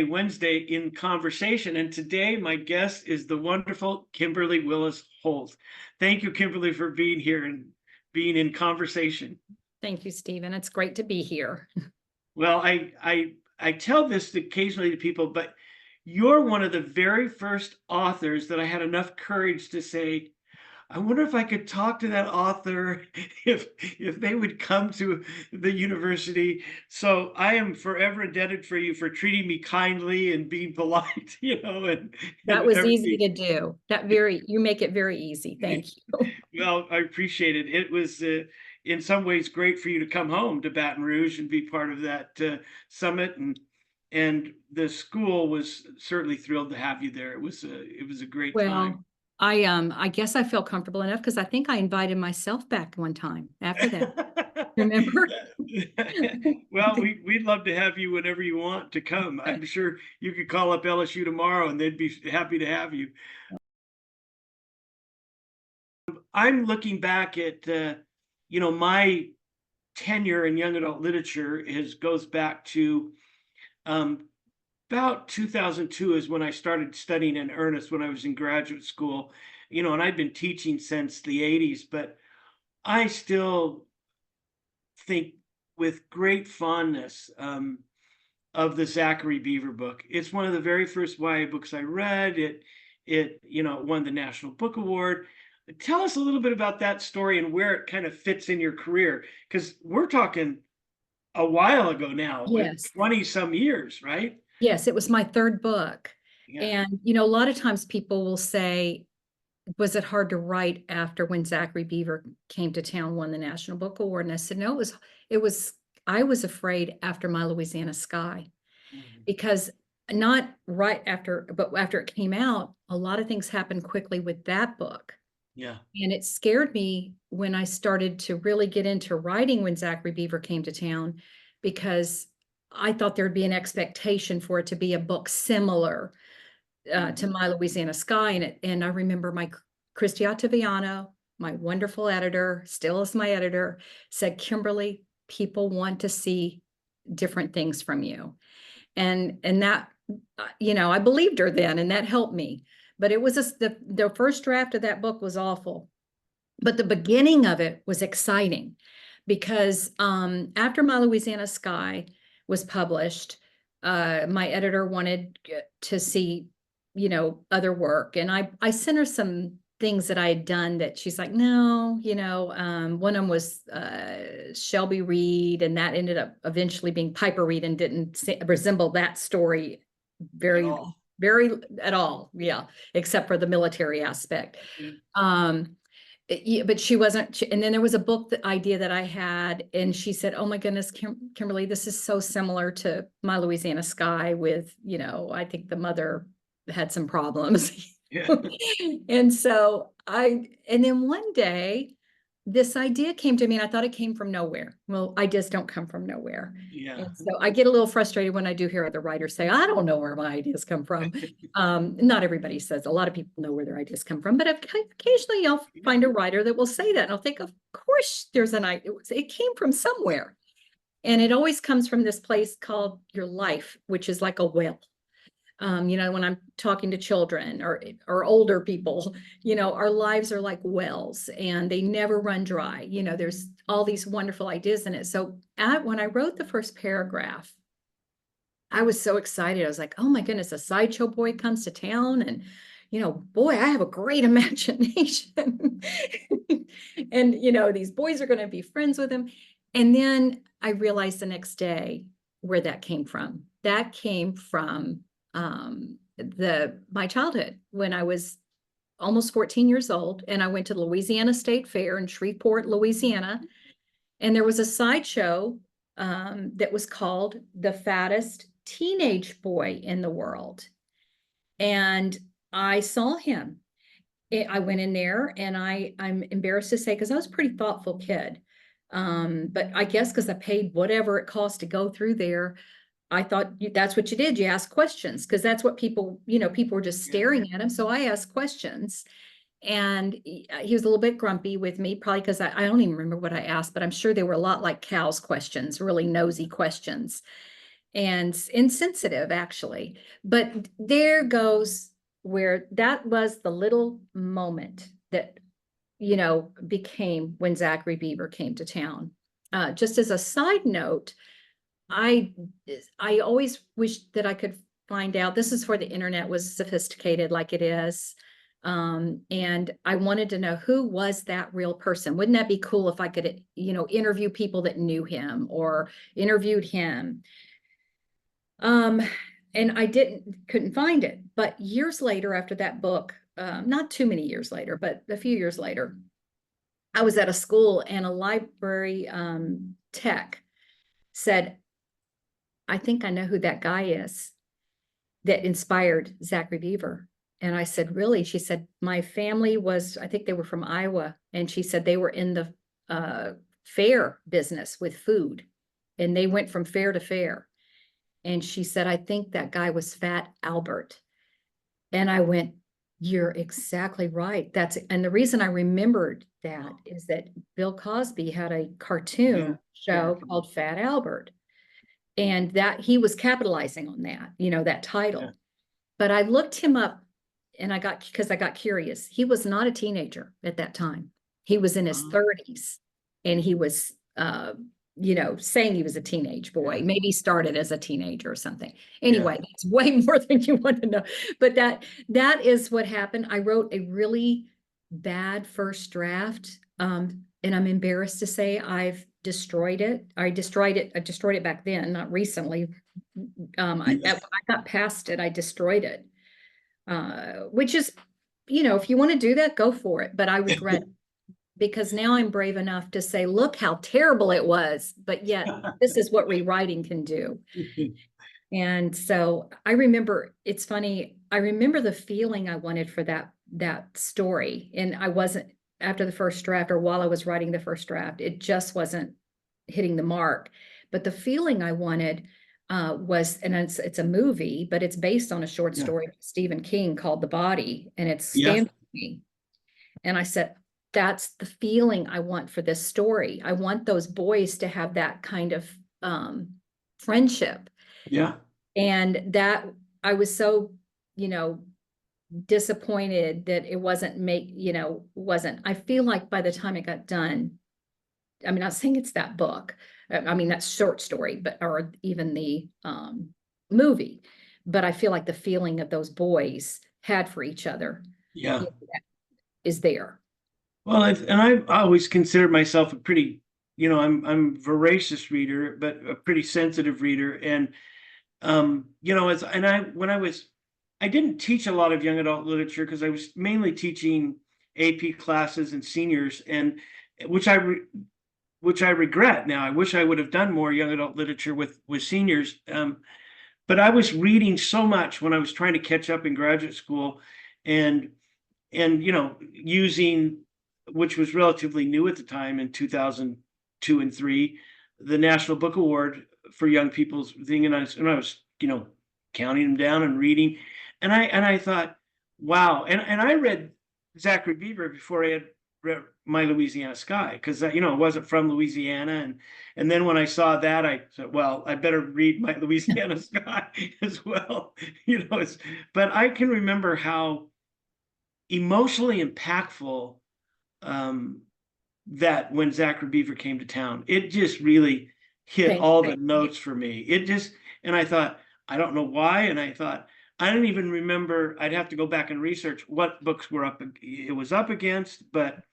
Wednesday in conversation. And today my guest is the wonderful Kimberly Willis Holt. Thank you, Kimberly, for being here and being in conversation. Thank you, Stephen. It's great to be here. Well, I tell this occasionally to people, but you're one of the very first authors that I had enough courage to say, I wonder if I could talk to that author if they would come to the university. So I am forever indebted for you for treating me kindly and being polite, and That was easy everything. to do. You make it very easy. Thank you. Well, I appreciate it. It was in some ways great for you to come home to Baton Rouge and be part of that summit, and the school was certainly thrilled to have you there. It was a great time. Well, I guess I feel comfortable enough because I think I invited myself back one time after that. Remember? Well, we'd love to have you whenever you want to come. I'm sure you could call up LSU tomorrow and they'd be happy to have you. I'm looking back at my tenure in young adult literature goes back to about 2002 is when I started studying in earnest when I was in graduate school, and I've been teaching since the 80s, but I still think with great fondness of the Zachary Bever book. It's one of the very first YA books I read. It won the National Book Award. Tell us a little bit about that story and where it kind of fits in your career, because we're talking a while ago now, Yes. 20 some years, right? Yes, it was my third book. Yeah. And, a lot of times people will say, was it hard to write after when Zachary Bever Came to Town won the National Book Award? And I said, no, I was afraid after my Louisiana Sky, because not right after, but after it came out, a lot of things happened quickly with that book. Yeah. And it scared me when I started to really get into writing when Zachary Bever Came to Town, because I thought there'd be an expectation for it to be a book similar to my Louisiana Sky. And I remember my Christy Ottaviano, my wonderful editor, still is my editor, said, Kimberly, people want to see different things from you. And that, I believed her then, and that helped me. But it was the first draft of that book was awful. But the beginning of it was exciting, because after my Louisiana Sky was published, my editor wanted to see, other work. And I sent her some things that I had done that she's like, no, one of them was Shelby Reed, and that ended up eventually being Piper Reed and didn't resemble that story very at all. Yeah. Except for the military aspect. But she wasn't, and then there was a book idea that I had, and she said, oh my goodness, Kimberly, this is so similar to my Louisiana Sky with, I think the mother had some problems. Yeah. And so and then one day this idea came to me, and I thought it came from nowhere. Well, ideas don't come from nowhere. Yeah. And so I get a little frustrated when I do hear other writers say, I don't know where my ideas come from. Not everybody says, a lot of people know where their ideas come from, but occasionally I'll find a writer that will say that. And I'll think, of course, there's an idea. It came from somewhere. And it always comes from this place called your life, which is like a well. When I'm talking to children or older people, our lives are like wells and they never run dry. There's all these wonderful ideas in it. So when I wrote the first paragraph, I was so excited. I was like, oh my goodness, a sideshow boy comes to town, and, boy, I have a great imagination. And, these boys are going to be friends with him. And then I realized the next day where that came from. That came from my childhood, when I was almost 14 years old, and I went to the Louisiana State Fair in Shreveport, Louisiana, and there was a sideshow that was called The Fattest Teenage Boy in the World. And I saw him. I went in there, and I'm embarrassed to say, because I was a pretty thoughtful kid, but I guess because I paid whatever it cost to go through there, I thought that's what you did. You asked questions, because that's what people were just staring at him. So I asked questions, and he was a little bit grumpy with me, probably because I don't even remember what I asked, but I'm sure they were a lot like Cal's questions, really nosy questions. and insensitive, actually. But there goes where that was the little moment that, became when Zachary Bever came to town. Just as a side note, I always wish that I could find out. This is before the internet was sophisticated like it is. And I wanted to know, who was that real person? Wouldn't that be cool if I could, interview people that knew him or interviewed him? And I couldn't find it. But years later, after that book, not too many years later, but a few years later, I was at a school and a library tech said, I think I know who that guy is that inspired Zachary Bever. And I said, really? She said, my family was, I think they were from Iowa. And she said they were in the fair business with food. And they went from fair to fair. And she said, I think that guy was Fat Albert. And I went, you're exactly right. And the reason I remembered that is that Bill Cosby had a cartoon show called Fat Albert. And that he was capitalizing on that, that title. Yeah. But I looked him up and because I got curious. He was not a teenager at that time. He was in his 30s and he was, saying he was a teenage boy, maybe started as a teenager or something. Anyway, that's way more than you want to know. But that is what happened. I wrote a really bad first draft. And I'm embarrassed to say I've destroyed it. I destroyed it back then, not recently. I got past it. I destroyed it. Which is, if you want to do that, go for it. But I regret it because now I'm brave enough to say, look how terrible it was. But yet this is what rewriting can do. And so I remember, it's funny, I remember the feeling I wanted for that story. And I wasn't, after the first draft or while I was writing the first draft, it just wasn't hitting the mark. But the feeling I wanted was, and it's a movie, but it's based on a short story by Stephen King called The Body, and it's Stand With Me. And I said, that's the feeling I want for this story. I want those boys to have that kind of friendship. Yeah. And that I was so, disappointed that it wasn't I feel like by the time it got done, I'm not saying it's that book. I mean, that short story, or even the movie, but I feel like the feeling of those boys had for each other is there. Well, and I've always considered myself a pretty, I'm a voracious reader, but a pretty sensitive reader. And, I didn't teach a lot of young adult literature because I was mainly teaching AP classes and seniors, and which I regret now. I wish I would have done more young adult literature with seniors. But I was reading so much when I was trying to catch up in graduate school, and using, which was relatively new at the time in 2002 and 3, the National Book Award for young people's thing, and I was counting them down and reading, and I thought, wow, and I read Zachary Bever before I had read My Louisiana Sky, because I wasn't from Louisiana, and then when I saw that, I said, well, I better read My Louisiana Sky as well. But I can remember how emotionally impactful that when Zachary Bever came to town, it just really hit all the notes for me. And I thought, I don't know why, and I thought, I don't even remember. I'd have to go back and research what books it was up against, but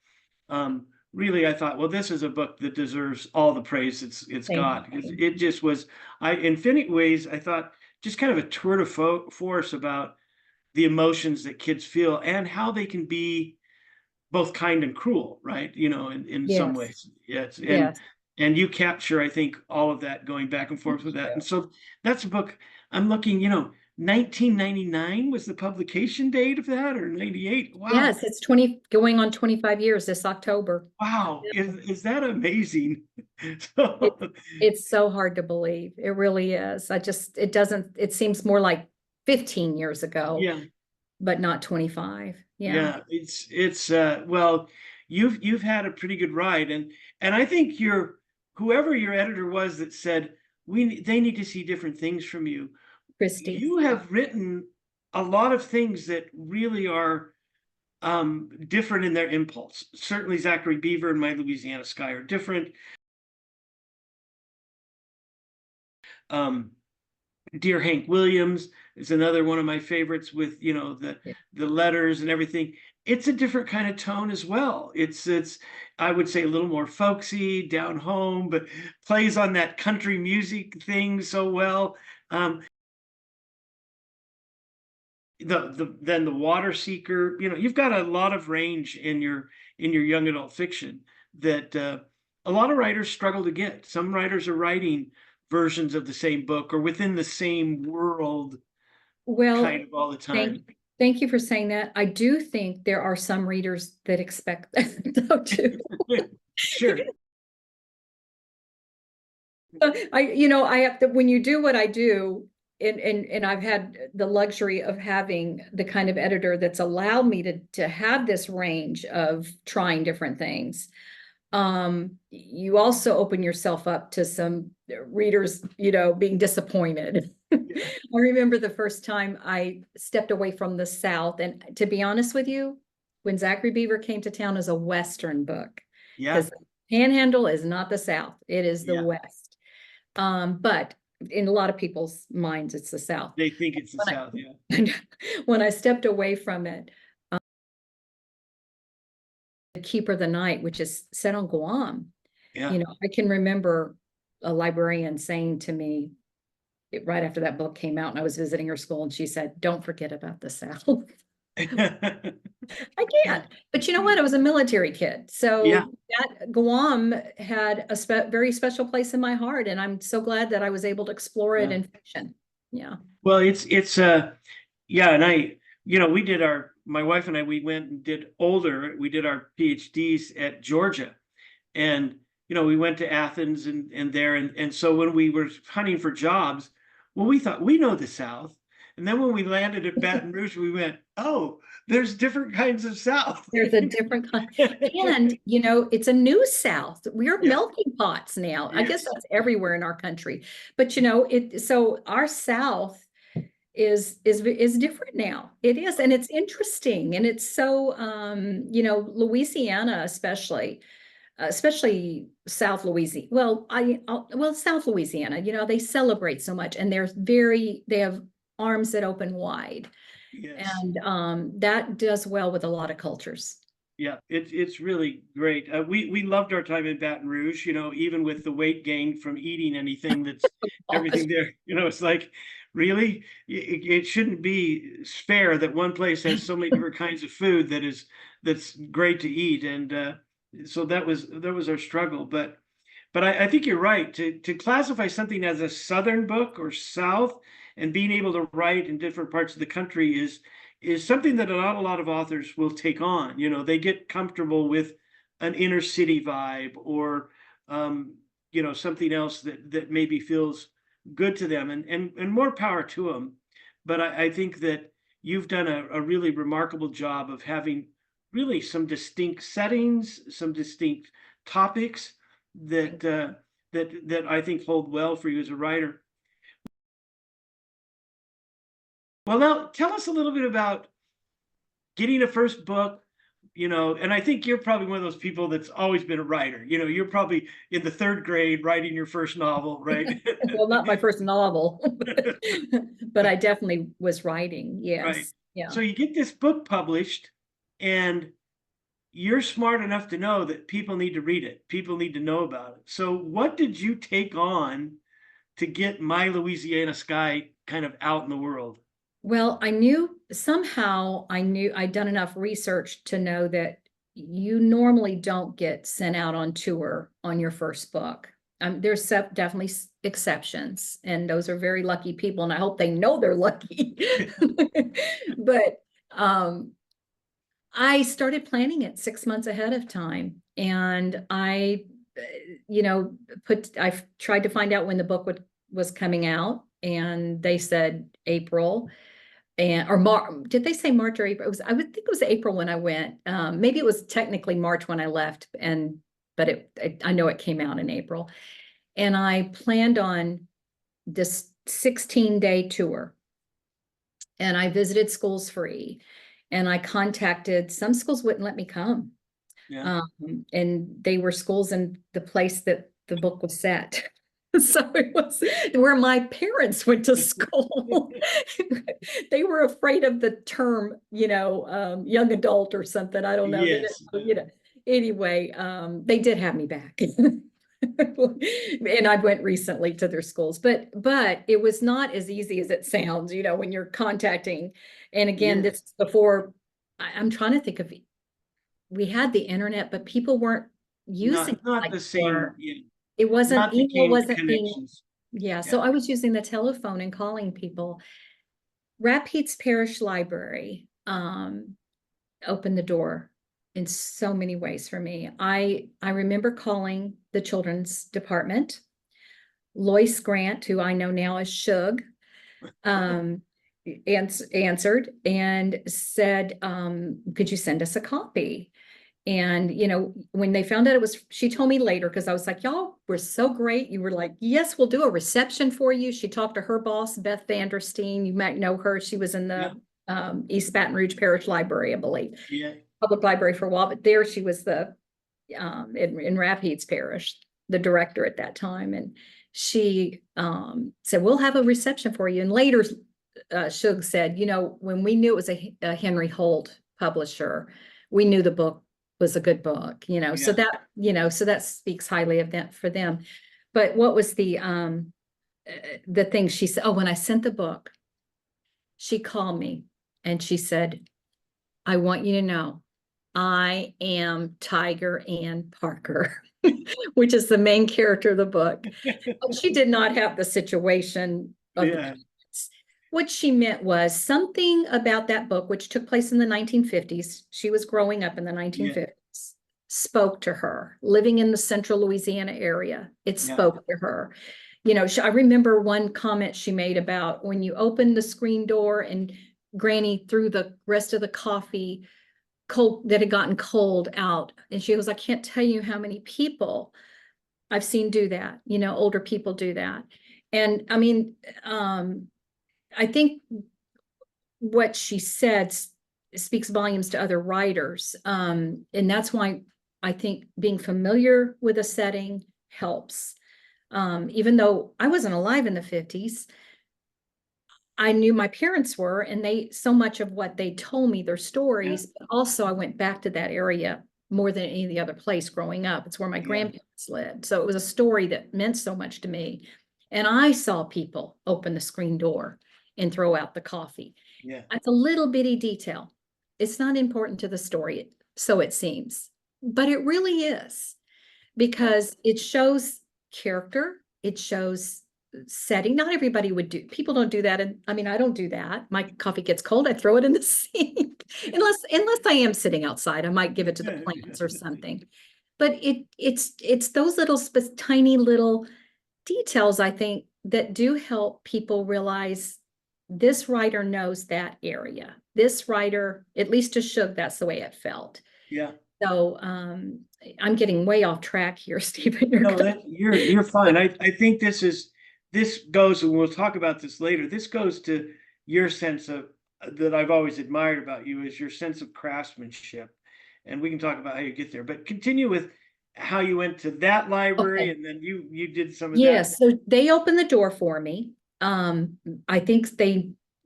really I thought, well, this is a book that deserves all the praise it's got. It just was, in many ways, I thought, just kind of a tour de force about the emotions that kids feel and how they can be both kind and cruel, right? In some ways. Yes. And you capture, I think, all of that, going back and forth with that. And so that's a book I'm looking, 1999 was the publication date of that, or 98? Wow. Yes, it's going on 25 years this October. Wow. Is that amazing? It's so hard to believe. It really is. It seems more like 15 years ago, but not 25. Yeah. It's well, you've had a pretty good ride, and I think whoever your editor was that said, they need to see different things from you. Christy. You have written a lot of things that really are different in their impulse. Certainly Zachary Bever and My Louisiana Sky are different. Dear Hank Williams is another one of my favorites, with, you know, the letters and everything. It's a different kind of tone as well. It's I would say a little more folksy, down home, but plays on that country music thing so well. Then the Water Seeker, you know, you've got a lot of range in your young adult fiction that a lot of writers struggle to get. Some writers are writing versions of the same book or within the same world kind of all the time. Thank you for saying that. I do think there are some readers that expect that though too. Sure. I have to, when you do what I do, and I've had the luxury of having the kind of editor that's allowed me to have this range of trying different things. You also open yourself up to some readers, being disappointed. Yeah. I remember the first time I stepped away from the South, and to be honest with you, when Zachary Bever Came to Town is a Western book. Yeah. Because Panhandle is not the South, it is the West. But in a lot of people's minds, it's the South. They think it's the South, yeah. When I stepped away from it, Keeper of the Night, which is set on Guam. Yeah. I can remember a librarian saying to me right after that book came out, and I was visiting her school, and she said, "Don't forget about the South." I can't, but you know what? I was a military kid, so that Guam had a very special place in my heart, and I'm so glad that I was able to explore it in fiction. Yeah. Well, it's and we did my wife and I, we went and did we did our PhDs at Georgia, and we went to Athens and there, and so when we were hunting for jobs, well, we thought we know the South. And then when we landed at Baton Rouge, we went, oh, there's different kinds of South. There's a different kind. And, it's a new South. We're melting pots now. Yes. I guess that's everywhere in our country. But, so our South is different now. It is. And it's interesting. And it's so, Louisiana, especially South Louisiana. South Louisiana, they celebrate so much, and they have arms that open wide. Yes. And that does well with a lot of cultures. Yeah, it's really great. We loved our time in Baton Rouge, even with the weight gain from eating anything that's everything there. It's like, really, it shouldn't be fair that one place has so many different kinds of food that's great to eat. And so that was our struggle. But I think you're right to classify something as a Southern book or South, and being able to write in different parts of the country is something that not a lot of authors will take on. They get comfortable with an inner city vibe or something else that maybe feels good to them, and more power to them. But I think that you've done a really remarkable job of having really some distinct settings, some distinct topics that I think hold well for you as a writer. Well, now tell us a little bit about getting a first book, and I think you're probably one of those people that's always been a writer. You're probably in the 3rd grade writing your first novel, right? Well, not my first novel, but I definitely was writing. Yes. Right. Yeah. So you get this book published, and you're smart enough to know that people need to read it. People need to know about it. So what did you take on to get My Louisiana Sky kind of out in the world? Well, I knew I'd done enough research to know that you normally don't get sent out on tour on your first book. There's definitely exceptions, and those are very lucky people, and I hope they know they're lucky. But I started planning it 6 months ahead of time, and I tried to find out when the book was coming out, and they said April. Or March. Did they say March or April? I would think it was April when I went. Maybe it was technically March when I left, but I know it came out in April. And I planned on this 16-day tour. And I visited schools free, and I contacted, some schools wouldn't let me come. Yeah. And they were schools in the place that the book was set. So it was where my parents went to school. They were afraid of the term, young adult or something. I don't know. Yes. Anyway, they did have me back. And I went recently to their schools, but it was not as easy as it sounds, when you're contacting. And again, Yes. this is before, I'm trying to think of, we had the internet, but people weren't using Not like the same. it wasn't, Not the email same wasn't being, connections. so I was using the telephone and calling people. Rapides Parish Library opened the door in so many ways for me. I remember calling the children's department. Lois Grant, who I know now as Shug, answered and said, could you send us a copy? And, when they found out she told me later, because I was like, y'all were so great. You were like, yes, we'll do a reception for you. She talked to her boss, Beth Vandersteen. You might know her. She was in the East Baton Rouge Parish Library, I believe. Yeah. Public library for a while, but there she was the in Rapides Parish, the director at that time. And she said, we'll have a reception for you. And later, Shug said, when we knew it was a Henry Holt publisher, we knew the book was a good book, so that speaks highly of that for them. But what was the thing she said? Oh, when I sent the book, she called me and she said, I want you to know I am Tiger Ann Parker, which is the main character of the book. She did not have the situation of the parents. What she meant was something about that book, which took place in the 1950s. She was growing up in the 1950s, spoke to her. Living in the central Louisiana area, it spoke to her. I remember one comment she made about when you open the screen door and Granny threw the rest of the coffee cold that had gotten cold out. And she goes, I can't tell you how many people I've seen do that. Older people do that. And I mean, I think what she said speaks volumes to other writers. And that's why I think being familiar with a setting helps. Even though I wasn't alive in the 50s, I knew my parents were, and so much of what they told me, their stories, but also I went back to that area more than any of the other place growing up. It's where my grandparents lived. So it was a story that meant so much to me. And I saw people open the screen door and throw out the coffee. It's a little bitty detail. It's not important to the story, so it seems, but it really is, because it shows character. It shows setting. Not everybody would do. People don't do that. And I mean, I don't do that. My coffee gets cold, I throw it in the sink. unless I am sitting outside, I might give it to the plants or something. But it's those little tiny little details, I think, that do help people realize this writer knows that area. This writer, at least to Shug, that's the way it felt. So I'm getting way off track here, Stephen. You're fine. I think this goes, and we'll talk about this later. This goes to your sense of that I've always admired about you, is your sense of craftsmanship. And we can talk about how you get there, but continue with how you went to that library. And then you did some of that. Yes, so they opened the door for me. I think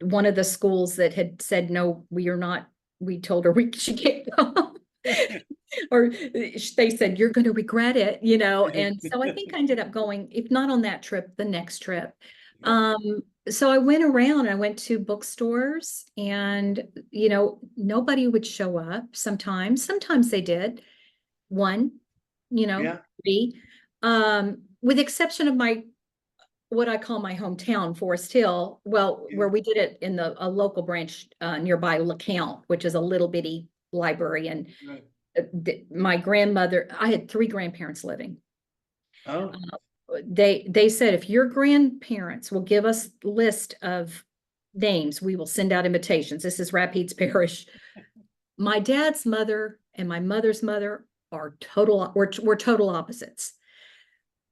one of the schools that had said, no, we are not, we told her she can't go. Or they said, you're going to regret it, and so I think I ended up going, if not on that trip, the next trip. So I went around, I went to bookstores, and nobody would show up. Sometimes they did. One, three, with exception of what I call my hometown, Forest Hill, where we did it in a local branch nearby LeCount, which is a little bitty library. And my grandmother, I had 3 grandparents living. They said, if your grandparents will give us a list of names, we will send out invitations. This is Rapides Parish. My dad's mother and my mother's mother are total opposites.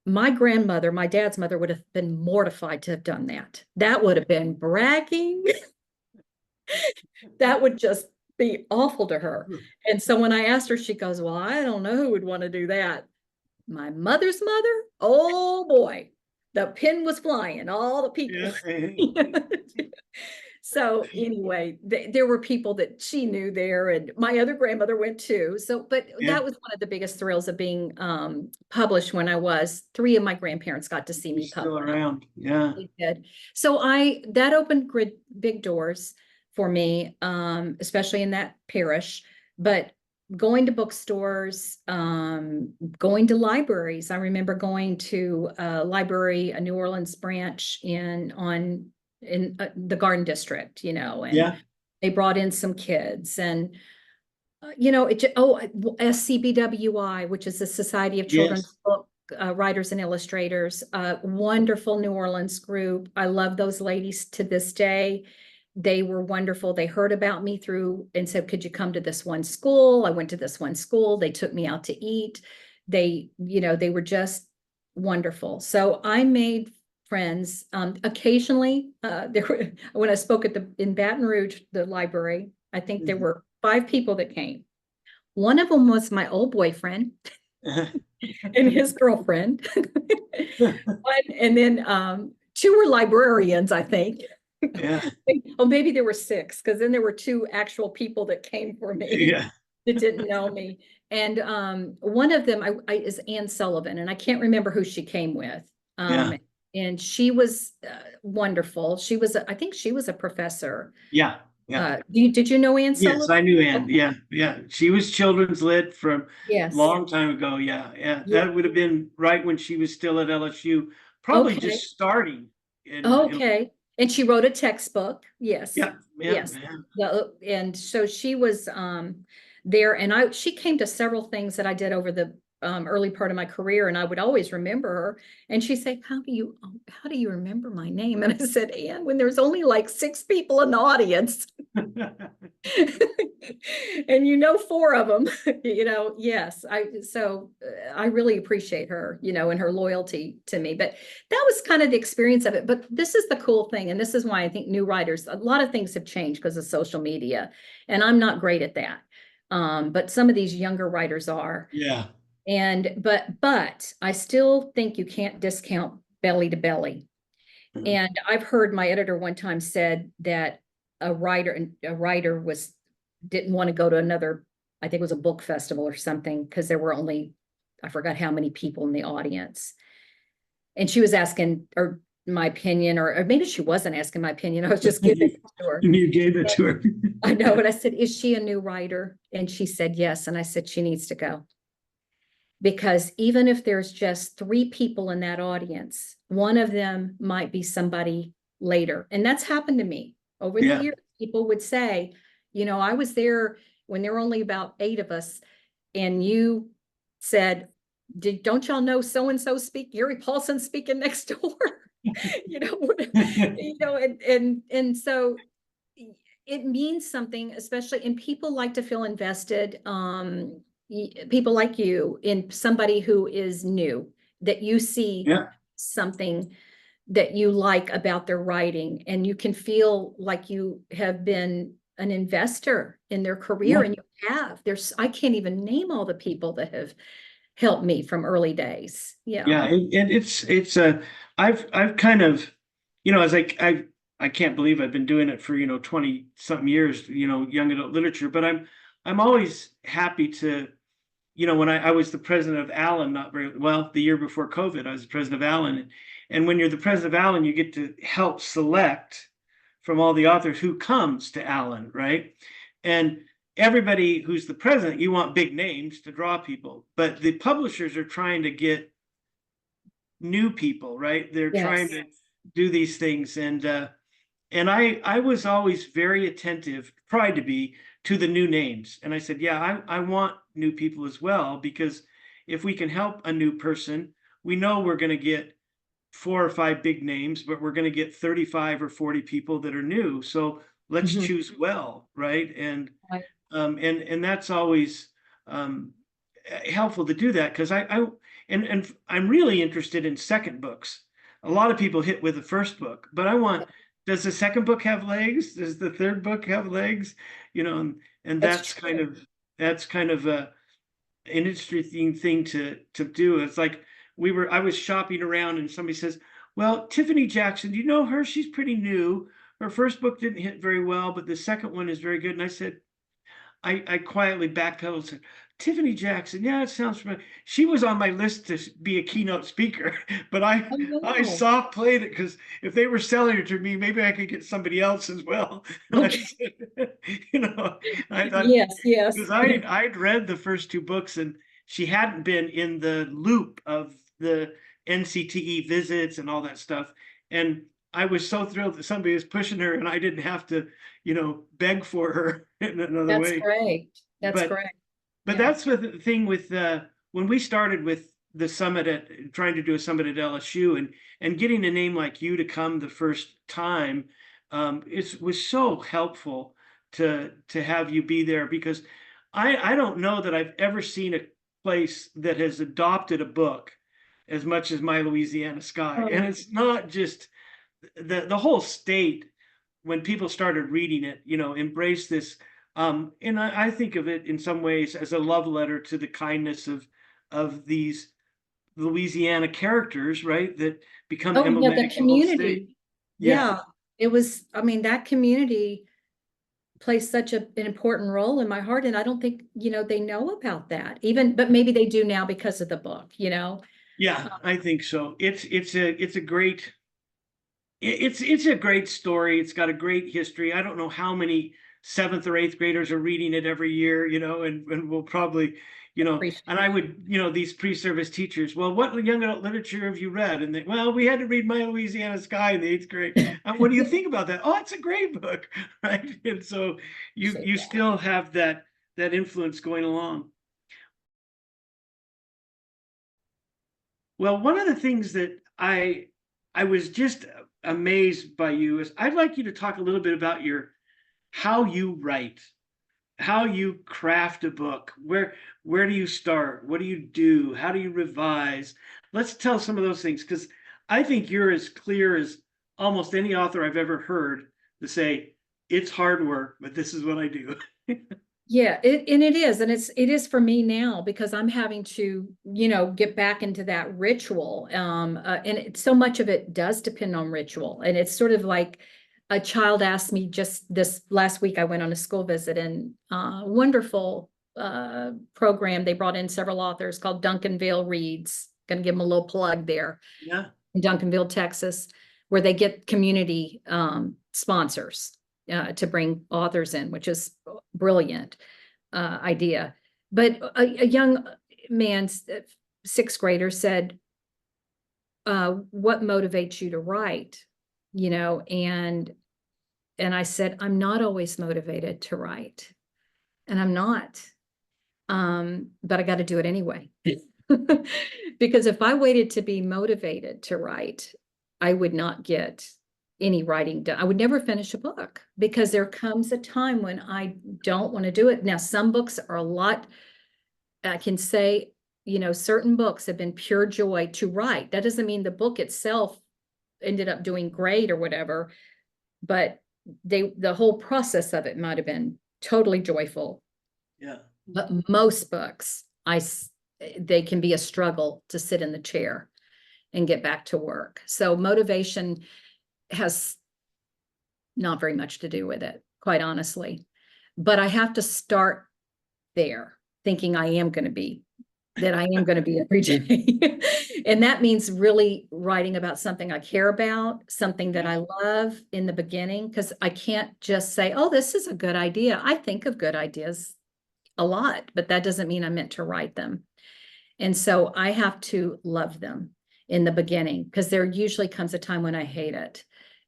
my grandmother, my dad's mother, would have been mortified to have done that. That would have been bragging. That would just be awful to her. And so when I asked her, she goes, well, I don't know who would want to do that. My mother's mother, oh boy, the pin was flying, all the people. Yeah. So anyway, there were people that she knew there, and my other grandmother went too. So, but Yeah. that was one of the biggest thrills of being published when I was. 3 of my grandparents got to see me Still published. around. Yeah. They did. So that opened big doors for me, especially in that parish. But going to bookstores, going to libraries. I remember going to a library, a New Orleans branch in the Garden District, and Yeah. they brought in some kids, and SCBWI, which is the Society of Children's Yes. Book Writers and Illustrators, wonderful New Orleans group. I love those ladies to this day. They were wonderful. They heard about me through and said, could you come to this one school? I went to this one school. They took me out to eat. They were just wonderful. So I made friends. Occasionally, when I spoke in Baton Rouge, the library, I think there were 5 people that came. One of them was my old boyfriend and his girlfriend. And then 2 were librarians, I think. Yeah. Oh, maybe there were 6, because then there were 2 actual people that came for me. Yeah. That didn't know me. And one of them is Ann Sullivan, and I can't remember who she came with. Yeah. And she was wonderful. I think she was a professor. Yeah. Yeah. Did you know Ann Sullivan? Yes, I knew Ann. Okay. Yeah. Yeah. She was children's lit from Yes. long time ago. Yeah. Yeah. That would have been right when she was still at LSU, probably Okay. just starting. Okay. And she wrote a textbook. Yes. Yeah. Yeah. Yes. And so she was there, and she came to several things that I did over the early part of my career, and I would always remember her. And she'd say, how do you remember my name? And I said, Ann, when there's only like 6 people in the audience. And 4 of them, yes. I really appreciate her, and her loyalty to me. But that was kind of the experience of it. But this is the cool thing. And this is why I think new writers, a lot of things have changed because of social media. And I'm not great at that. But some of these younger writers are. Yeah. But I still think you can't discount belly to belly. Mhm. And I've heard my editor one time said that a writer didn't want to go to another, I think it was a book festival or something, because there were only, I forgot how many people in the audience. And she was asking my opinion, or maybe she wasn't asking my opinion. I was just giving it to her. You gave it to her. I know, but I said, is she a new writer? And she said, yes. And I said, she needs to go. Because even if there's just 3 people in that audience, one of them might be somebody later. And that's happened to me over the years. People would say, I was there when there were only about 8 of us, and you said, don't y'all know so-and-so Gary Paulson speaking next door? And so it means something, especially, and people like to feel invested. People like you, in somebody who is new, that you see something that you like about their writing, and you can feel like you have been an investor in their career. And you have. I can't even name all the people that have helped me from early days. Yeah. And it's I've kind of, as I can't believe I've been doing it for 20 something years, young adult literature, but I'm always happy to, when I was the president of Allen, not very well, the year before COVID, I was the president of Allen. And when you're the president of Allen, you get to help select from all the authors who comes to Allen, right? And everybody who's the president, you want big names to draw people, but the publishers are trying to get new people, right? They're trying to do these things. And I was always very attentive, tried to be, to the new names. And I said, I want new people as well, because if we can help a new person, we know we're going to get 4 or 5 big names, but we're going to get 35 or 40 people that are new. So let's choose well, right? And and that's always helpful to do that, because and I'm really interested in second books. A lot of people hit with the first book, but I want, does the second book have legs? Does the third book have legs? You know, and That's that's kind of an interesting thing to do. It's like I was shopping around and somebody says, well, Tiffany Jackson, do you know her? She's pretty new. Her first book didn't hit very well, but the second one is very good. And I said, I quietly backpedaled and said, Tiffany Jackson, yeah, it sounds familiar. She was on my list to be a keynote speaker, but I no. soft played it because if they were selling it to me, maybe I could get somebody else as well. Okay. You know, I thought, Yes, yes. because I'd read the first two books and she hadn't been in the loop of the NCTE visits and all that stuff. And I was so thrilled that somebody was pushing her and I didn't have to, you know, beg for her in another That's way. great. That's But great. but Yeah. that's the thing with when we started with the summit at trying to do a summit at LSU and getting a name like you to come the first time, it was so helpful to have you be there, because I don't know that I've ever seen a place that has adopted a book as much as my Louisiana Sky. And Oh, it's not just the whole state, when people started reading it, you know, embraced this. And I think of it in some ways as a love letter to the kindness of these Louisiana characters, right? That become oh, yeah, the emblematic of the whole state. community. Yeah. Yeah, it was, I mean, that community plays such an important role in my heart. And I don't think, they know about that even, but maybe they do now because of the book, Yeah, I think so. It's a great it's a great story. It's got a great history. I don't know how many seventh or eighth graders are reading it every year, you know, and we'll probably, you know, Appreciate and I would, you know, these pre-service teachers, well, what young adult literature have you read? And they, well, we had to read My Louisiana Sky in the eighth grade. And what do you think about that? Oh, it's a great book, right? And so you that. still have that influence going along. Well, one of the things that I was just amazed by you is I'd like you to talk a little bit about how you write, how you craft a book. Where do you start? What do you do? How do you revise? Let's tell some of those things, because I think you're as clear as almost any author I've ever heard to say, it's hard work, but this is what I do. Yeah, it is. And it is for me now, because I'm having to, get back into that ritual. So much of it does depend on ritual. And it's sort of like a child asked me just this last week, I went on a school visit, and wonderful program. They brought in several authors called Duncanville Reads. Gonna give them a little plug there. Yeah. In Duncanville, Texas, where they get community sponsors to bring authors in, which is brilliant idea. But a young man, sixth grader, said, what motivates you to write? And I said, I'm not always motivated to write, and I'm not, but I got to do it anyway. Because if I waited to be motivated to write, I would not get any writing done. I would never finish a book, because there comes a time when I don't want to do it. Now, some books are a lot, I can say, certain books have been pure joy to write. That doesn't mean the book itself ended up doing great or whatever, but the whole process of it might have been totally joyful. Yeah. But most books, they can be a struggle to sit in the chair and get back to work. So motivation has not very much to do with it, quite honestly. But I have to start there, thinking I am going to be every day. And that means really writing about something I care about, something that I love in the beginning, because I can't just say, oh, this is a good idea. I think of good ideas a lot, but that doesn't mean I'm meant to write them. And so I have to love them in the beginning, because there usually comes a time when I hate it.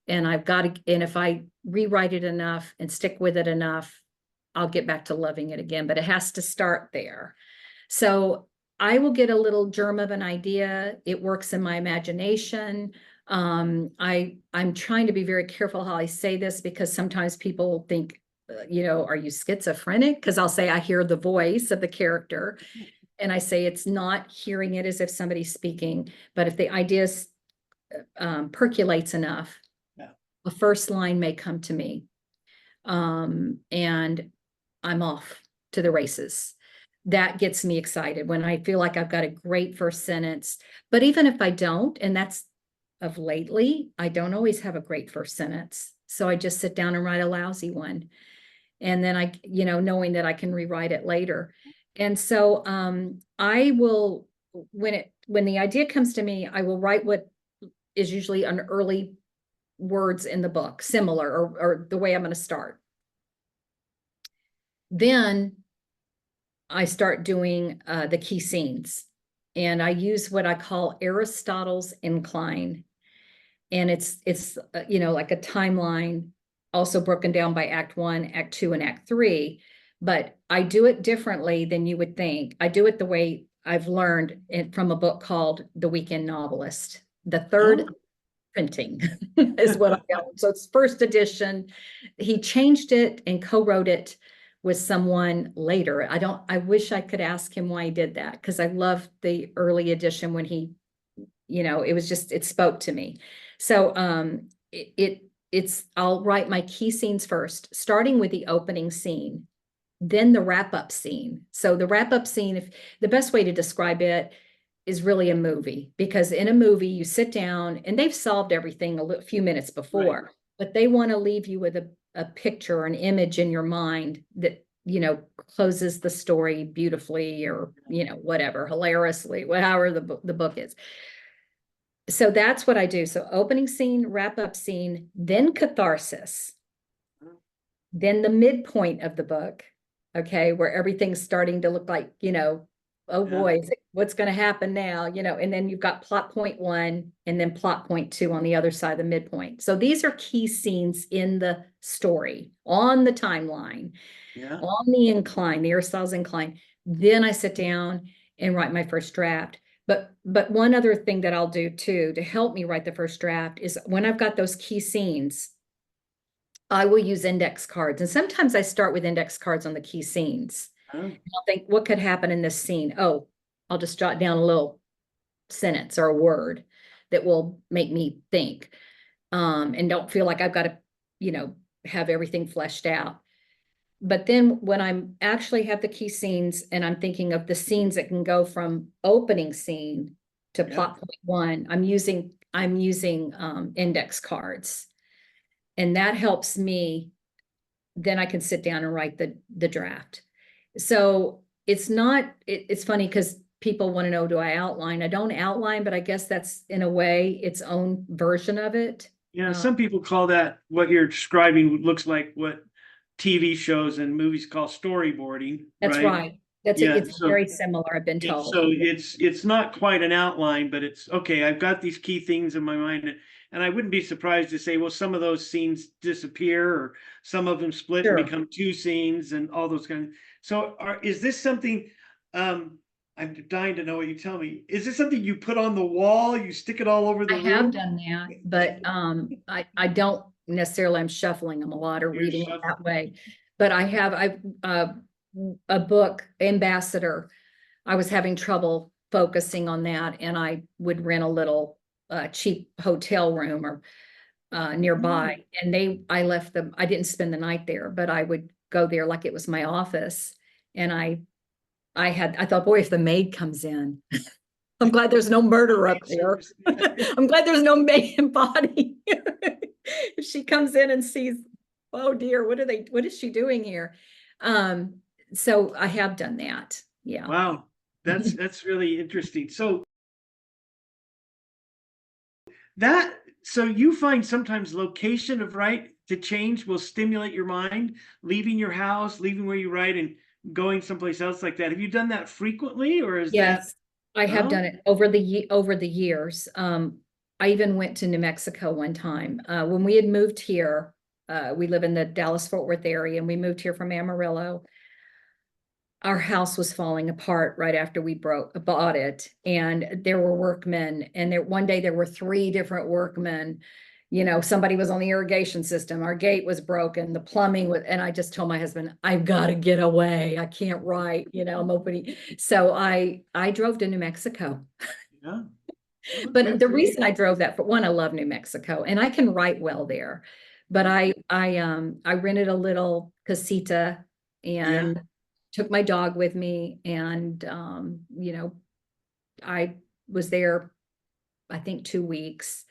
And and if I rewrite it enough and stick with it enough, I'll get back to loving it again, but it has to start there. So I will get a little germ of an idea. It works in my imagination. I'm trying to be very careful how I say this, because sometimes people think, are you schizophrenic? Because I'll say I hear the voice of the character. And I say it's not hearing it as if somebody's speaking, but if the idea percolates enough, Yeah. a first line may come to me. And I'm off to the races. That gets me excited when I feel like I've got a great first sentence. But even if I don't, and that's of lately, I don't always have a great first sentence. So I just sit down and write a lousy one. And then I, knowing that I can rewrite it later. And so I will, when the idea comes to me, I will write what is usually an early words in the book, similar or the way I'm going to start. Then I start doing the key scenes, and I use what I call Aristotle's incline. And it's like a timeline, also broken down by Act 1, Act 2, and Act 3. But I do it differently than you would think. I do it the way I've learned it from a book called The Weekend Novelist. The third printing is what I got. So it's first edition. He changed it and co-wrote it with someone later. I wish I could ask him why he did that, because I loved the early edition when he, it spoke to me. So I'll write my key scenes first, starting with the opening scene, then the wrap-up scene. So the wrap-up scene, if the best way to describe it is really a movie, because in a movie you sit down and they've solved everything a few minutes before, right, but they want to leave you with a picture or an image in your mind that, closes the story beautifully or, whatever, hilariously, however the book is. So that's what I do. So opening scene, wrap-up scene, then catharsis, then the midpoint of the book, okay, where everything's starting to look like, oh boy, what's going to happen now? And then you've got plot point 1 and then plot point 2 on the other side of the midpoint. So these are key scenes in the story, on the timeline, on the incline, the Aristotle's incline. Then I sit down and write my first draft. But one other thing that I'll do too, to help me write the first draft, is when I've got those key scenes, I will use index cards. And sometimes I start with index cards on the key scenes. I'll think, what could happen in this scene? Oh, I'll just jot down a little sentence or a word that will make me think, and don't feel like I've got to, have everything fleshed out. But then when I'm actually have the key scenes and I'm thinking of the scenes that can go from opening scene to plot point 1, I'm using index cards, and that helps me. Then I can sit down and write the draft. So it's funny because people want to know, do I outline? I don't outline, but I guess that's in a way its own version of it. Yeah, some people call that, what you're describing looks like what TV shows and movies call storyboarding. That's right. It's very similar, I've been told. So it's not quite an outline, but it's okay. I've got these key things in my mind, and I wouldn't be surprised to say, well, some of those scenes disappear, or some of them split and become 2 scenes, and all those kinds. So is this something? I'm dying to know what you tell me. Is this something you put on the wall? You stick it all over the room? I have done that, but I don't necessarily. I'm shuffling them a lot or reading it that way. But I've a book, Ambassador. I was having trouble focusing on that, and I would rent a little cheap hotel room or nearby, and I left them. I didn't spend the night there, but I would go there like it was my office, and I thought, boy, if the maid comes in, I'm glad there's no murder up there. I'm glad there's no maid body. If she comes in and sees, oh dear, what is she doing here? So I have done that. Yeah. Wow. That's really interesting. So you find sometimes location of write to change will stimulate your mind, leaving your house, leaving where you write and going someplace else like that. Have you done that frequently, or is Yes, I have done it over the years. I even went to New Mexico one time. When we had moved here, we live in the Dallas-Fort Worth area, and we moved here from Amarillo. Our house was falling apart right after we bought it, and there were workmen, and one day there were 3 different workmen somebody was on the irrigation system, our gate was broken, the plumbing was, and I just told my husband, I've got to get away. I can't write, I'm opening. So I drove to New Mexico. Yeah. Well, But good the for you. reason I drove that, for one, I love New Mexico and I can write well there. But I rented a little casita and took my dog with me, and I was there, I think 2 weeks.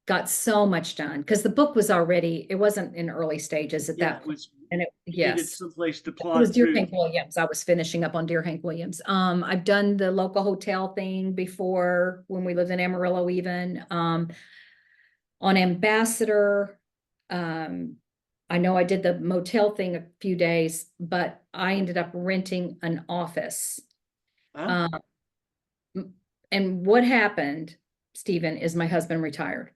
Got so much done because the book was already, it wasn't in early stages at Yeah, that it point. was, And you needed yes, someplace to it was plod Dear through. Hank Williams. I was finishing up on Dear Hank Williams. I've done the local hotel thing before when we lived in Amarillo even. On Ambassador, I know I did the motel thing a few days, but I ended up renting an office. Huh? And what happened, Stephen, is my husband retired.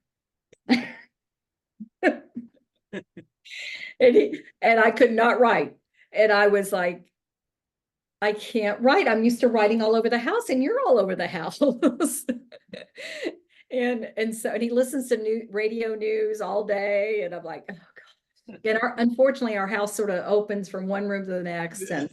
And I could not write. And I was like, I can't write. I'm used to writing all over the house, and you're all over the house. And so he listens to radio news all day, and I'm like, oh God. And unfortunately our house sort of opens from one room to the next. And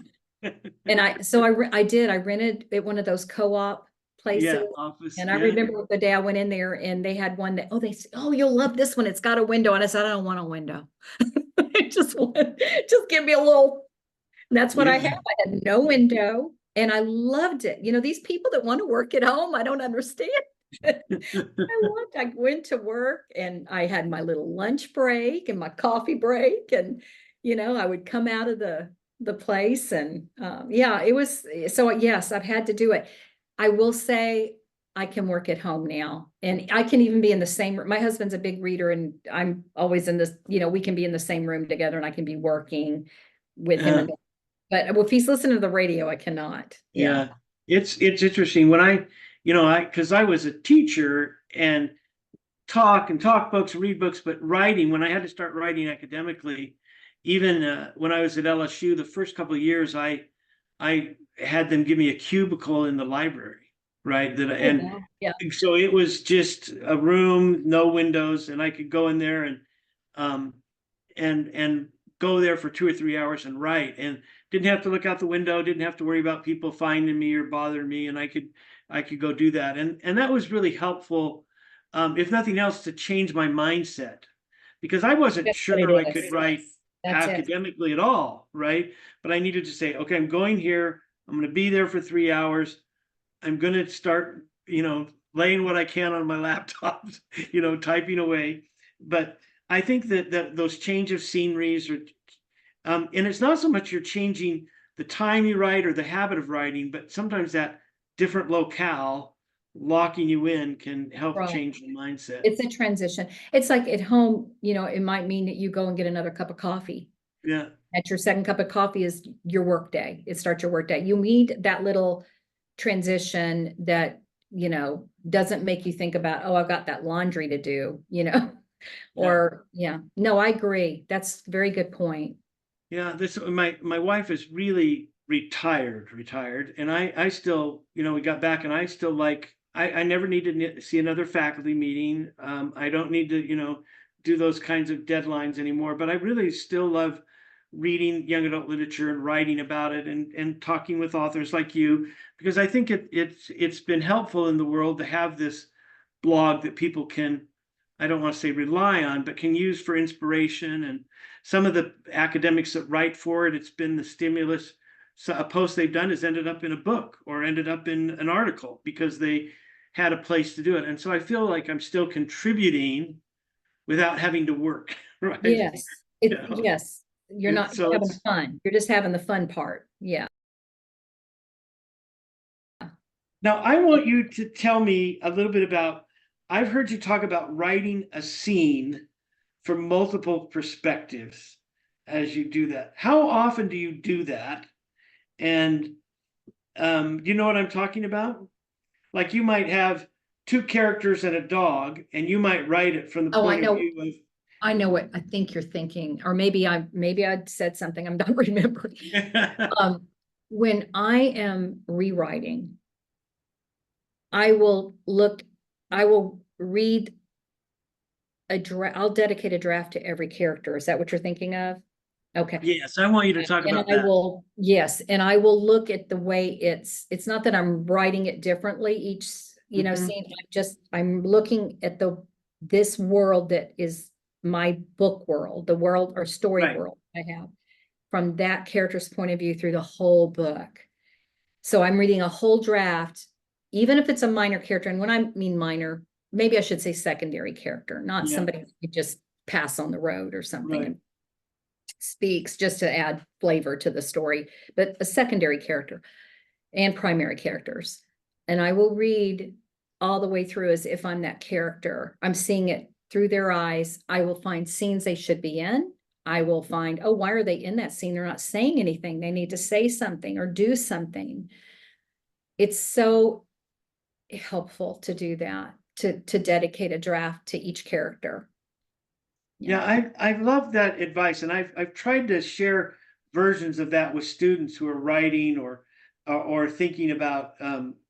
I rented at one of those co-op places. Yeah, office. And I Yeah. remember the day I went in there and they had one that, they said, oh, you'll love this one. It's got a window. And I said, I don't want a window. I just give me a little, and that's what I Yeah. have. I had no window and I loved it. These people that want to work at home, I don't understand. I went to work and I had my little lunch break and my coffee break. And, I would come out of the place and, it was, so yes, I've had to do it. I will say I can work at home now, and I can even be in the same room. My husband's a big reader and I'm always in this, we can be in the same room together and I can be working with him. But if he's listening to the radio, I cannot. Yeah. It's interesting when because I was a teacher and talk books, read books, but writing, when I had to start writing academically, even when I was at LSU, the first couple of years, I had them give me a cubicle in the library, right? So it was just a room, no windows, and I could go in there and go there for 2 or 3 hours and write, and didn't have to look out the window, didn't have to worry about people finding me or bothering me, and I could go do that, and that was really helpful, if nothing else, to change my mindset, because I wasn't sure I could write academically at all, right? But I needed to say, okay, I'm going here, I'm going to be there for 3 hours, I'm going to start, laying what I can on my laptop, typing away. But I think that those change of sceneries and it's not so much you're changing the time you write or the habit of writing, but sometimes that different locale locking you in can help change the mindset. It's a transition. It's like at home, it might mean that you go and get another cup of coffee. Yeah. At your second cup of coffee is your work day. It starts your work day. You need that little transition that, doesn't make you think about, oh, I've got that laundry to do, or no, I agree. That's a very good point. Yeah. My wife is really retired. And I still, we got back and I still I never need to see another faculty meeting. I don't need to, do those kinds of deadlines anymore, but I really still love reading young adult literature and writing about it and talking with authors like you, because I think it's been helpful in the world to have this blog that people can, I don't want to say rely on, but can use for inspiration. And some of the academics that write for it, it's been the stimulus. So a post they've done has ended up in a book or ended up in an article because they had a place to do it. And so I feel like I'm still contributing without having to work, right? Yes. Yes. You're not having fun. You're just having the fun part. Yeah. Now, I want you to tell me a little bit about, I've heard you talk about writing a scene from multiple perspectives as you do that. How often do you do that? And you know what I'm talking about? Like you might have 2 characters and a dog, and you might write it from the point of view of. I know what I think you're thinking, or maybe I said something I'm not remembering. When I am rewriting, I will read I'll dedicate a draft to every character. Is that what you're thinking of? Okay. Yes, I want you to talk And about I that. will, yes, and I will look at the way it's not that I'm writing it differently each, Mhm. scene. I'm looking at this world that is my book world, the world or story Right. world I have from that character's point of view through the whole book. So I'm reading a whole draft, even if it's a minor character. And when I mean minor, maybe I should say secondary character, not Yeah. somebody you just pass on the road or something Right. and speaks just to add flavor to the story, but a secondary character and primary characters. And I will read all the way through as if I'm that character. I'm seeing it through their eyes. I will find scenes they should be in. I will find, oh, why are they in that scene? They're not saying anything. They need to say something or do something. It's so helpful to do that, to dedicate a draft to each character. Yeah, I love that advice, and I've tried to share versions of that with students who are writing or thinking about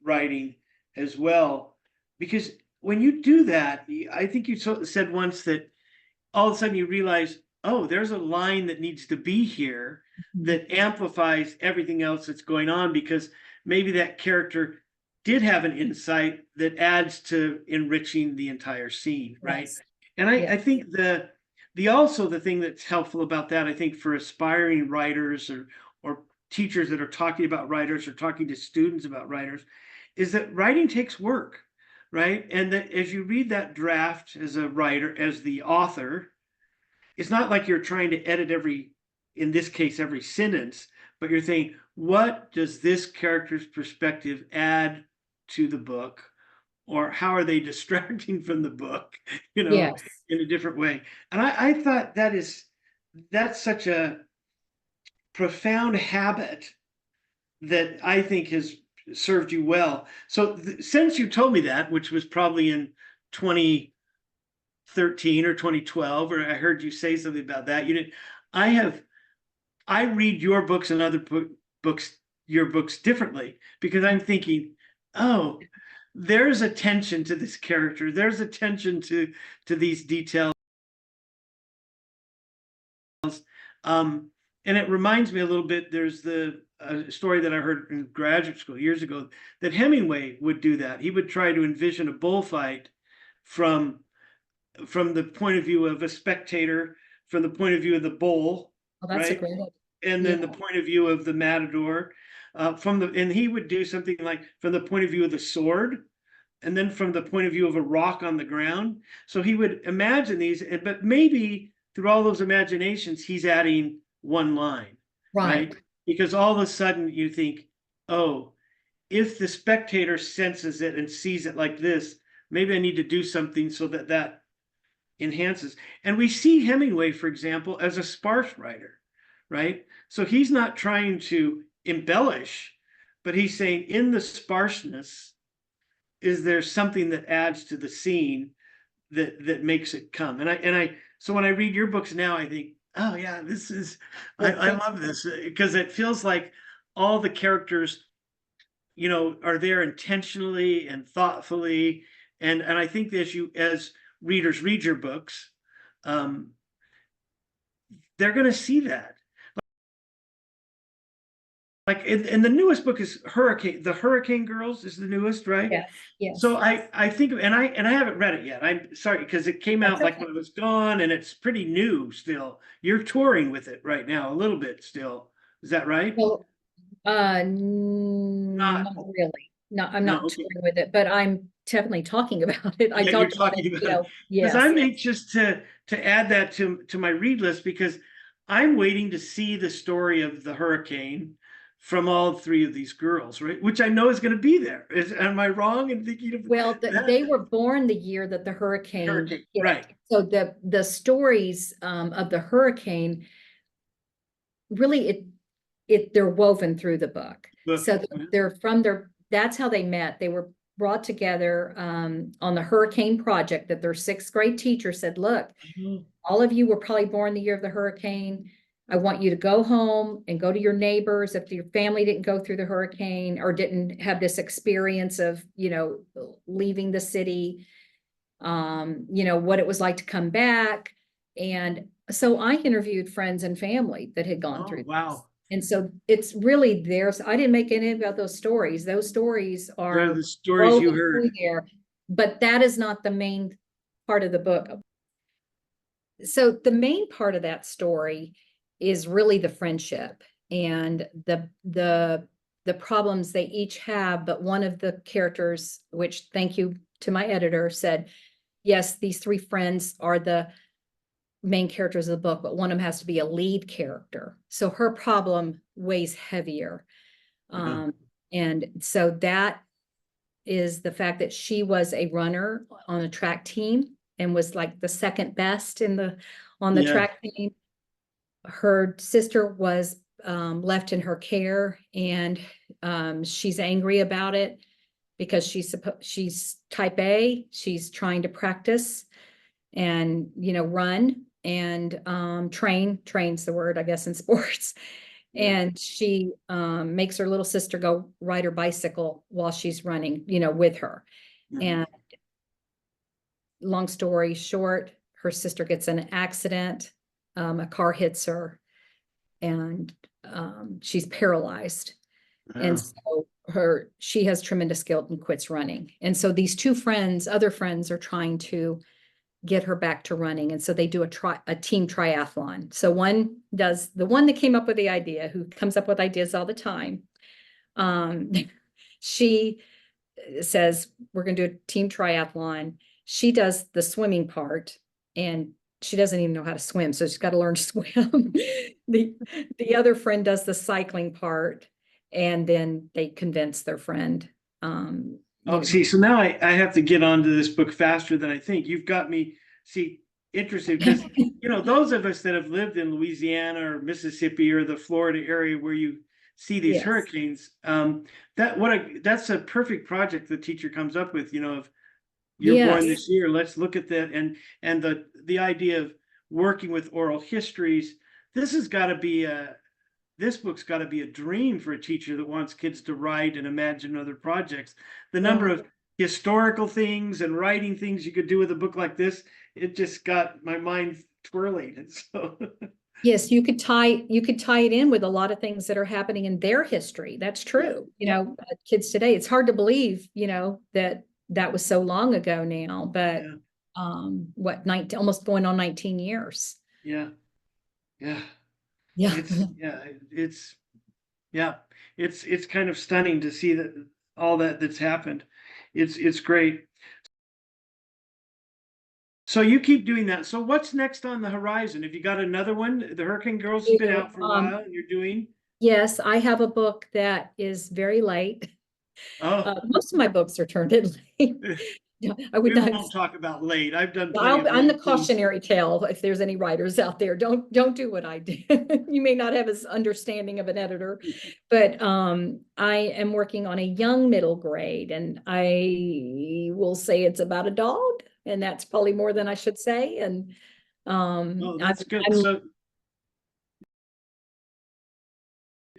writing as well. Because when you do that, I think you said once that all of a sudden you realize, oh, there's a line that needs to be here that amplifies everything else that's going on, because maybe that character did have an insight that adds to enriching the entire scene, right? Yes. And I Yes. think the thing that's helpful about that, I think, for aspiring writers or teachers that are talking about writers or talking to students about writers, is that writing takes work, right? And that as you read that draft as a writer, as the author, it's not like you're trying to edit in this case, every sentence, but you're saying, what does this character's perspective add to the book? Or how are they distracting from the book, Yes. in a different way? And I thought that's such a profound habit that I think has served you well. So since you told me that, which was probably in 2013 or 2012, or I heard you say something about that, you didn't. I read your books and other books, your books differently, because I'm thinking, oh, there's attention to this character. There's attention to these details. And it reminds me a little bit. There's the story that I heard in graduate school years ago that Hemingway would do that. He would try to envision a bullfight from the point of view of a spectator, from the point of view of the bull, Well, that's a right? great idea. And Yeah. then the point of view of the matador, and he would do something like from the point of view of the sword, and then from the point of view of a rock on the ground. So he would imagine these, but maybe through all those imaginations, he's adding one line, right? Right. Because all of a sudden you think, oh, if the spectator senses it and sees it like this, maybe I need to do something so that enhances. And we see Hemingway, for example, as a sparse writer, right? So he's not trying to embellish, but he's saying in the sparseness, is there something that adds to the scene that makes it come? So when I read your books now, I think, oh yeah, I love this, because it feels like all the characters, are there intentionally and thoughtfully, and I think that as readers read your books, um, they're going to see that. Like, and the newest book is the Hurricane Girls is the newest, right? Yes. Yes. So I think, and I haven't read it yet. I'm sorry, because it came out That's like okay. when it was gone, and it's pretty new still. You're touring with it right now, a little bit still. Is that right? Well, Not, not really. No, I'm no, not okay. touring with it, but I'm definitely talking about it. I Yeah, you're talked about it, talking about it. Because yes. I'm anxious to add that to my read list, because I'm waiting to see the story of the hurricane from all three of these girls, right? Which I know is going to be there. Am I wrong in thinking of Well, that? they were born the year that the hurricane hit. Right. So the stories of the hurricane really they're woven through the book. But So they're that's how they met. They were brought together on the hurricane project that their sixth grade teacher said, look, all of you were probably born the year of the hurricane. I want you to go home and go to your neighbors if your family didn't go through the hurricane or didn't have this experience of, leaving the city. you know, what it was like to come back. And so I interviewed friends and family that had gone Oh, through this. wow. And so it's really theirs. I didn't make any about those stories. Those stories They're are the stories you woven heard. through there, but that is not the main part of the book. So the main part of that story is really the friendship and the problems they each have. But one of the characters, which thank you to my editor, said, yes, these three friends are the main characters of the book, but one of them has to be a lead character. So her problem weighs heavier. And so that is the fact that she was a runner on a track team and was like the second best on the track team. Her sister was left in her care, and she's angry about it because she's type A. She's trying to practice and, you know, run and trains the word, I guess, in sports. And she makes her little sister go ride her bicycle while she's running, you know, with her. And long story short, her sister gets in an accident. A car hits her and she's paralyzed. And so she has tremendous guilt and quits running. And so these two friends, other friends, are trying to get her back to running. And so they do a team triathlon. So the one that came up with the idea, who comes up with ideas all the time. She says, we're going to do a team triathlon. She does the swimming part and she doesn't even know how to swim. So she's got to learn to swim. The other friend does the cycling part, and then they convince their friend. See, so now I have to get onto this book faster than I think. You've got me, interested because, you know, those of us that have lived in Louisiana or Mississippi or the Florida area where you see these hurricanes, that's a perfect project the teacher comes up with, you know, of you're born this year, let's look at that. And the idea of working with oral histories, this book's got to be a dream for a teacher that wants kids to write and imagine other projects. The number of historical things and writing things you could do with a book like this, it just got my mind twirling. And so yes, you could tie it in with a lot of things that are happening in their history. That's true. You know, kids today, it's hard to believe, you know, that was so long ago now, but almost going on 19 years. Yeah. It's kind of stunning to see that all that's happened. It's great. So you keep doing that. So what's next on the horizon? Have you got another one? The Hurricane Girls has been out for a while and you're doing? Yes, I have a book that is very late. Most of my books are turned in late. We won't talk about late. I've done plenty I'm the cautionary tale. If there's any writers out there, don't do what I did. You may not have as understanding of an editor, but I am working on a young middle grade, and I will say it's about a dog, and that's probably more than I should say. And that's good. So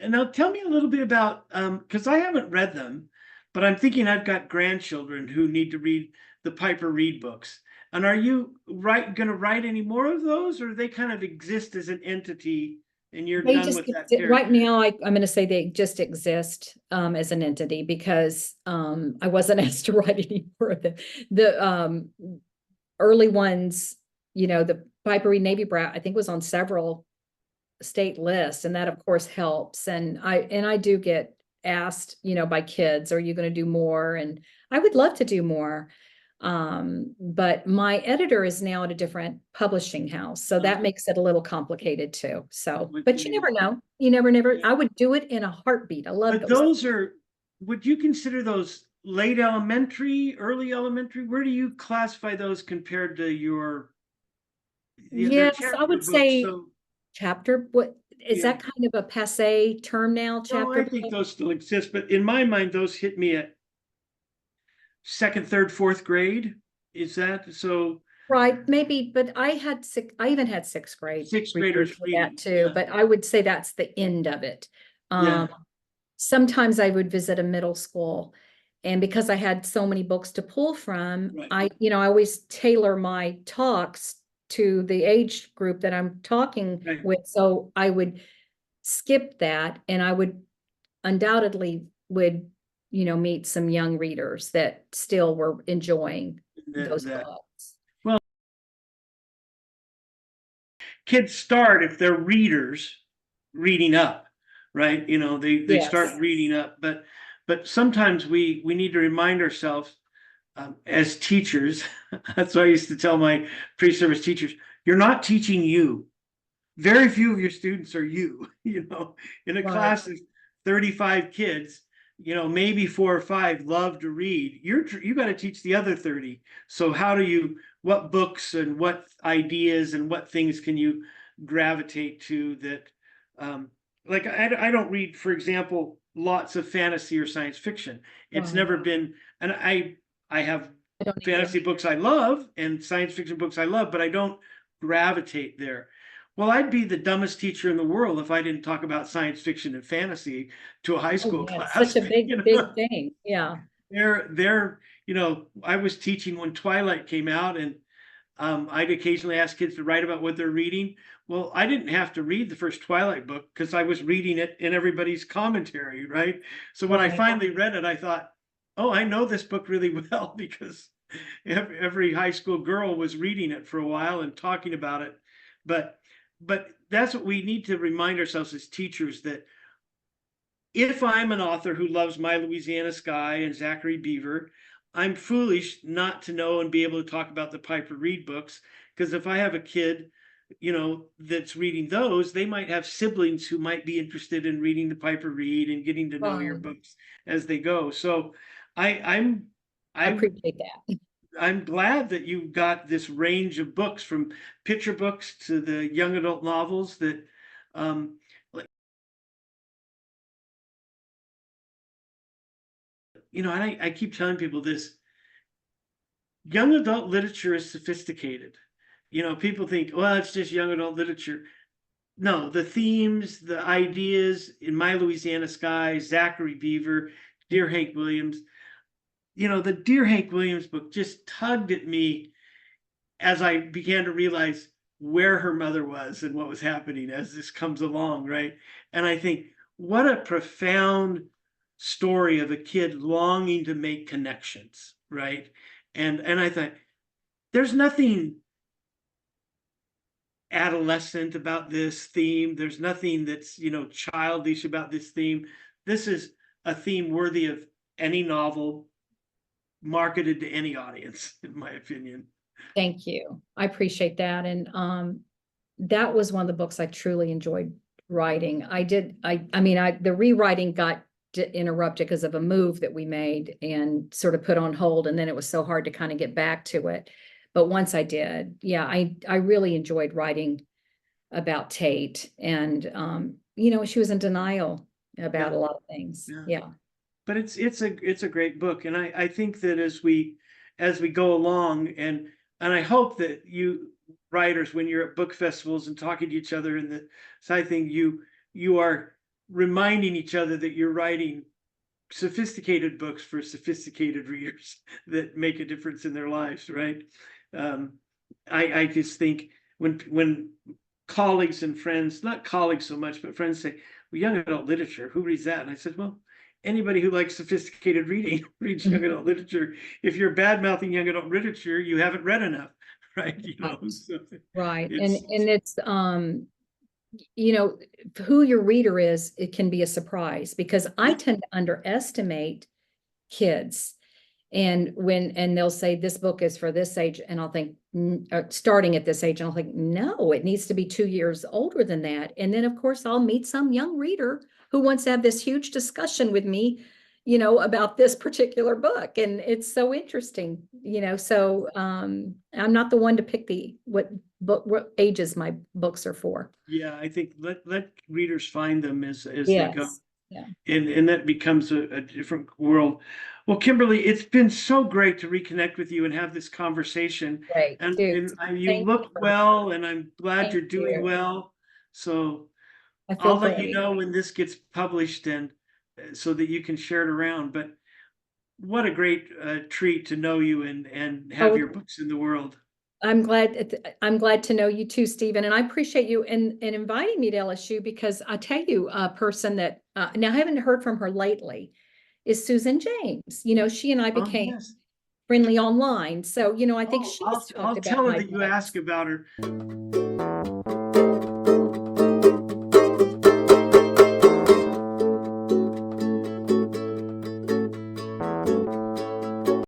and now tell me a little bit about because I haven't read them, but I'm thinking I've got grandchildren who need to read the Piper Reed books. And are you going to write any more of those, or they kind of exist as an entity and you're done with that character? Right now, I'm going to say they just exist as an entity because I wasn't asked to write any more of them. The early ones, you know, the Piper Reed Navy Brat, I think, was on several state lists, and that of course helps. And I do get asked, you know, by kids, are you going to do more? And I would love to do more. But my editor is now at a different publishing house, so that makes it a little complicated too. So, but you never know. You never. I would do it in a heartbeat. I love those. Would you consider those late elementary, early elementary? Where do you classify those compared to your? Yes, I would say chapter. What is that kind of a passé term now? Chapter. No, I think those still exist, but in my mind, those hit me at second, third, fourth grade. Is that so? Right, maybe, but I even had sixth grade. Sixth graders reading that too, but I would say that's the end of it. Sometimes I would visit a middle school And because I had so many books to pull from, Right. I always tailor my talks to the age group that I'm talking Right. with. So I would skip that, and I would undoubtedly would, meet some young readers that still were enjoying those That books. well, kids start, if they're readers, reading up, right? They start Yes. reading up, but sometimes we need to remind ourselves, as teachers. That's what I used to tell my pre-service teachers: you're not teaching you. Very few of your students are you. In a Right. class of 35 kids, maybe 4 or 5 love to read. You got to teach the other 30. So what books and what ideas and what things can you gravitate to that, like I don't read, for example, lots of fantasy or science fiction. It's Right. never been, and I have I don't fantasy either. books I love and science fiction books I love, but I don't gravitate there. Well, I'd be the dumbest teacher in the world if I didn't talk about science fiction and fantasy to a high school Yeah, it's class. such a big thing. Yeah. They're, I was teaching when Twilight came out, and I'd occasionally ask kids to write about what they're reading. Well, I didn't have to read the first Twilight book because I was reading it in everybody's commentary, right? So when I Right. finally read it, I thought, oh, I know this book really well because every high school girl was reading it for a while and talking about it. But that's what we need to remind ourselves as teachers, that if I'm an author who loves My Louisiana Sky and Zachary Bever, I'm foolish not to know and be able to talk about the Piper Reed books, because if I have a kid, that's reading those, they might have siblings who might be interested in reading the Piper Reed and getting to know your Right. books as they go. So I'm I I'm appreciate that. I'm glad that you've got this range of books, from picture books to the young adult novels that, like, and I keep telling people this: young adult literature is sophisticated. People think, well, it's just young adult literature. No, the themes, the ideas in My Louisiana Sky, Zachary Beaver, Dear Hank Williams, the Dear Hank Williams book just tugged at me as I began to realize where her mother was and what was happening as this comes along, right? And I think, what a profound story of a kid longing to make connections, right? And I thought, there's nothing adolescent about this theme. There's nothing that's, childish about this theme. This is a theme worthy of any novel marketed to any audience, in my opinion. Thank you. I appreciate that. And that was one of the books I truly enjoyed writing. The rewriting got interrupted because of a move that we made and sort of put on hold. And then it was so hard to kind of get back to it. But once I did, yeah, I really enjoyed writing about Tate. And, she was in denial about Yeah. a lot of things. Yeah. Yeah. But it's a great book, and I think that as we go along, and I hope that you writers, when you're at book festivals and talking to each other and the side thing, you are reminding each other that you're writing sophisticated books for sophisticated readers that make a difference in their lives, right? um, I just think, when colleagues and friends, not colleagues so much, but friends say, well, young adult literature, who reads that? And I said, well, anybody who likes sophisticated reading reads young adult literature. If you're bad mouthing young adult literature, you haven't read enough, right? So Right. And it's it's who your reader is, it can be a surprise, because I tend to underestimate kids. And they'll say this book is for this age, and I'll think, starting at this age, and I'll think, no, it needs to be 2 years older than that. And then of course I'll meet some young reader who wants to have this huge discussion with me, about this particular book. And it's so interesting, so I'm not the one to pick what ages my books are for. yeah, I think let readers find them as they go. Yes. Yeah. And that becomes a different world. Well, Kimberly, it's been so great to reconnect with you and have this conversation. Great. And, Dude, you thank look you. well, and I'm glad Thank you're doing you. well. So I I'll feel let you great. know when this gets published, and so that you can share it around. But what a great treat to know you and have Oh, your books in the world. I'm glad to know you too, Stephen, and I appreciate you in inviting me to LSU, because I'll tell you, a person that now I haven't heard from her lately is Susan James. You know, she and I Oh, became yes. friendly online. So, you know, I think Oh, she's I'll talked about tell her my that you books. ask about her.